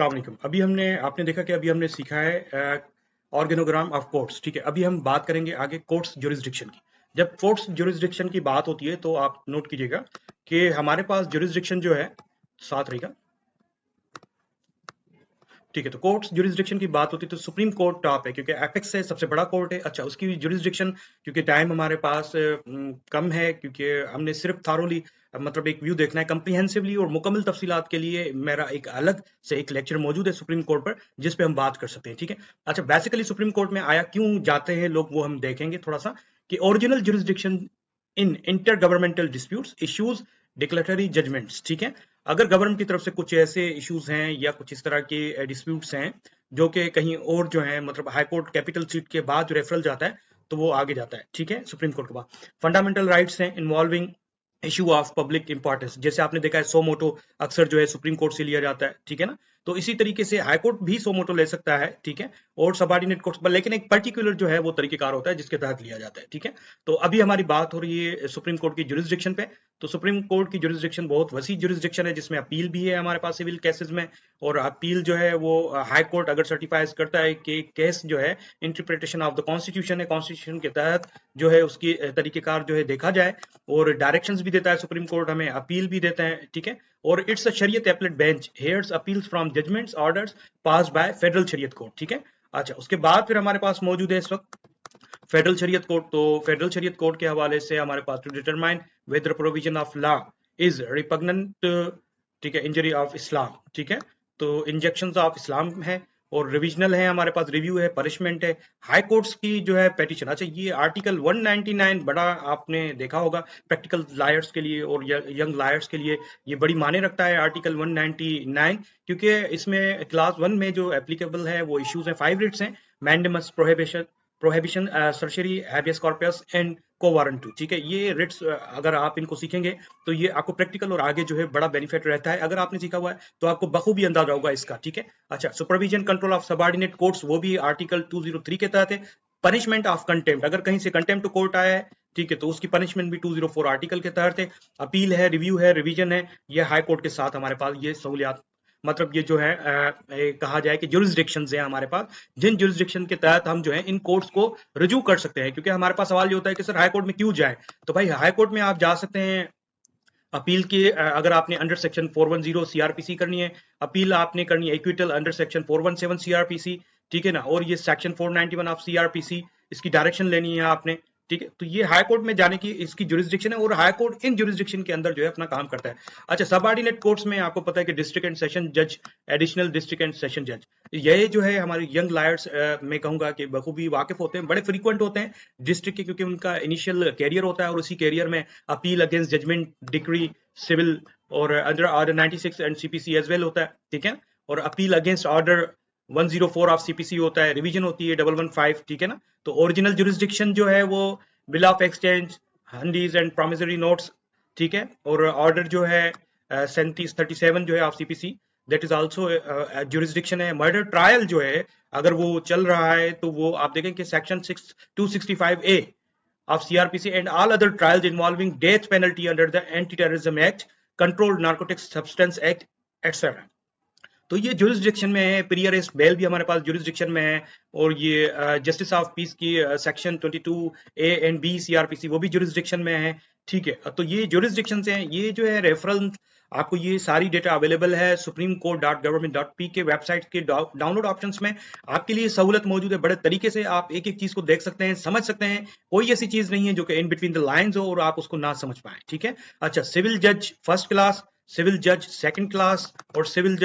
अस्सलाम वालेकुम। आपने देखा कि अभी हमने सीखा है ऑर्गेनोग्राम ऑफ कोर्ट्स। ठीक है, अभी हम बात करेंगे आगे कोर्ट्स ज्यूरिसडिक्शन की। जब कोर्ट्स ज्यूरिसडिक्शन की बात होती है तो आप नोट कीजिएगा कि हमारे पास ज्यूरिसडिक्शन जो है साथ रहेगा। ठीक है, तो कोर्ट्स ज्यूरिसडिक्शन की बात होती है तो सुप्रीम कोर्ट टॉप है क्योंकि एपेक्स है, सबसे बड़ा कोर्ट है। अच्छा, उसकी ज्यूरिसडिक्शन, क्योंकि टाइम हमारे पास कम है, क्योंकि हमने सिर्फ थारोली मतलब एक व्यू देखना है कंप्रीहेंसिवली, और मुकम्मल तफसीलात के लिए मेरा एक अलग से एक लेक्चर मौजूद है सुप्रीम कोर्ट पर जिस पे हम बात कर सकते हैं। ठीक है, अच्छा, बेसिकली सुप्रीम कोर्ट में आया क्यों जाते हैं लोग वो हम देखेंगे थोड़ा सा, कि original jurisdiction in inter governmental disputes issues declaratory judgments. ठीक है, अगर गवर्नमेंट की तरफ से कुछ ऐसे इश्यूज हैं या कुछ इस तरह के डिस्प्यूट्स हैं जो कि कहीं और जो है मतलब हाई कोर्ट कैपिटल सीट के बाद जो रेफरल जाता है तो वो आगे जाता है। ठीक है, सुप्रीम कोर्ट के बाद फंडामेंटल राइट्स हैं involving issue of public importance, जैसे आपने देखा है सो मोटो अक्सर जो है सुप्रीम कोर्ट से लिया जाता है। ठीक है ना, तो इसी तरीके से हाई कोर्ट भी सो मोटो ले सकता है। ठीक है, और सबऑर्डिनेट कोर्ट्स पर, लेकिन एक पर्टिकुलर जो है वो तरीकेकार होता है जिसके तहत लिया जाता है। ठीक है, तो अभी हमारी बात हो रही है सुप्रीम कोर्ट की ज्यूरिसडिक्शन पे। तो सुप्रीम कोर्ट की ज्यूरिसडिक्शन बहुत वसी ज्यूरिसडिक्शन है जिसमें अपील भी है हमारे पास सिविल केसेस में, और अपील जो है वो हाई कोर्ट अगर सर्टिफाइज करता है कि केस जो है इंटरप्रिटेशन ऑफ द कॉन्स्टिट्यूशन है, कॉन्स्टिट्यूशन के तहत जो है उसकी तरीकेकार जो है देखा जाए, और डायरेक्शंस भी देता है सुप्रीम कोर्ट, हमें अपील भी देता है। ठीक है, और it's a Shariat appellate bench hears appeals from judgments orders passed by federal Shariat court. ठीक है, अच्छा, उसके बाद फिर हमारे पास मौजूद है इस वक्त फेडरल शरीयत कोर्ट। तो फेडरल शरीयत कोर्ट के हवाले से हमारे पास to determine whether provision of law is repugnant, ठीक है, इंजरी ऑफ इस्लाम। ठीक है, तो इंजेक्शंस ऑफ इस्लाम है, और रिविजनल है हमारे पास, रिव्यू है, पनिशमेंट है, हाई कोर्ट्स की जो है पेटिशन। अच्छा, ये आर्टिकल 199 बड़ा आपने देखा होगा प्रैक्टिकल लायर्स के लिए और यंग लायर्स के लिए, ये बड़ी माने रखता है आर्टिकल 199, क्योंकि इसमें क्लास 1 में जो एप्लीकेबल है वो इश्यूज हैं, 5 रिट्स हैं, mandamus prohibition सर्शरी habeas corpus and को वारंटू। ठीक है, ये रिट्स अगर आप इनको सीखेंगे तो ये आपको प्रैक्टिकल और आगे जो है बड़ा बेनिफिट रहता है। अगर आपने सीखा हुआ है तो आपको बखूबी अंदाजा होगा इसका। ठीक है, अच्छा, supervision control of subordinate courts, वो भी आर्टिकल 203 के तहत है। पनिशमेंट ऑफ कंटेम्प्ट, अगर कहीं से कंटेम्प्ट कोर्ट आया है, ठीक है, तो उसकी पनिशमेंट भी 204 आर्टिकल के तहत है। अपील है, रिव्यू है, रिवीजन है, ये हाई कोर्ट के साथ हमारे पास ये सहूलियात, मतलब ये जो है कहा जाए कि जुरिसडिक्शन है हमारे पास, जिन जुरिसडिक्शन के तहत हम जो है इन कोर्ट्स को रुजू कर सकते हैं। क्योंकि हमारे पास सवाल ये होता है कि सर हाई कोर्ट में क्यों जाए, तो भाई हाई कोर्ट में आप जा सकते हैं अपील की, अगर आपने अंडर सेक्शन 410 सीआरपीसी करनी है, अपील आपने करनी है इक्विटल अंडर सेक्शन 417 सीआरपीसी। ठीक है ना, और ये सेक्शन 491 ऑफ सीआरपीसी, इसकी डायरेक्शन लेनी है आपने। ठीक है, तो ये हाई कोर्ट में जाने की इसकी ज्यूरिसडिक्शन है, और हाई कोर्ट इन ज्यूरिसडिक्शन के अंदर जो है अपना काम करता है। अच्छा, सबऑर्डिनेट कोर्ट्स में आपको पता है कि डिस्ट्रिक्ट एंड सेशन जज, एडिशनल डिस्ट्रिक्ट एंड सेशन जज, ये जो है हमारे यंग लायर्स मैं कहूंगा कि बखूबी वाकिफ होते हैं, बड़े फ्रीक्वेंट होते हैं डिस्ट्रिक्ट के, क्योंकि उनका इनिशियल कैरियर होता है, और उसी कैरियर में appeal against judgment decree civil और under order 96 and CPC as well होता है। ठीक है, और appeal against order 104 of CPC होता है, रिवीजन होती है 115। ठीक है ना, तो ओरिजिनल ज्यूरिसडिक्शन जो है वो bill of exchange, hundis and promissory notes. ठीक है, और ऑर्डर जो है 37 जो है of CPC, that is also jurisdiction है। मर्डर ट्रायल जो है अगर वो चल रहा है तो वो आप देखें कि section 265A of CRPC and all other trials involving death penalty under the Anti-Terrorism Act, Controlled Narcotics Substance Act, etc. तो ये ज्यूरिसडिक्शन में है। प्री अरेस्ट बेल भी हमारे पास ज्यूरिसडिक्शन में है, और ये जस्टिस ऑफ पीस की section 22A and B CrPC वो भी ज्यूरिसडिक्शन में है। ठीक है, तो ये ज्यूरिसडिक्शन हैं। ये जो है रेफरल, आपको ये सारी डेटा अवेलेबल है supremcourt.government.p के वेबसाइट के डाउनलोड ऑप्शंस में, आपके लिए सहूलत मौजूद है। बड़े तरीके से आप एक एक चीज को देख सकते हैं, समझ सकते हैं, कोई ऐसी चीज नहीं है जो कि इन बिटवीन द लाइंस हो और आप उसको ना समझ पाए। ठीक है, अच्छा, सिविल जज फर्स्ट क्लास, सिविल जज सेकंड क्लास, और सिविल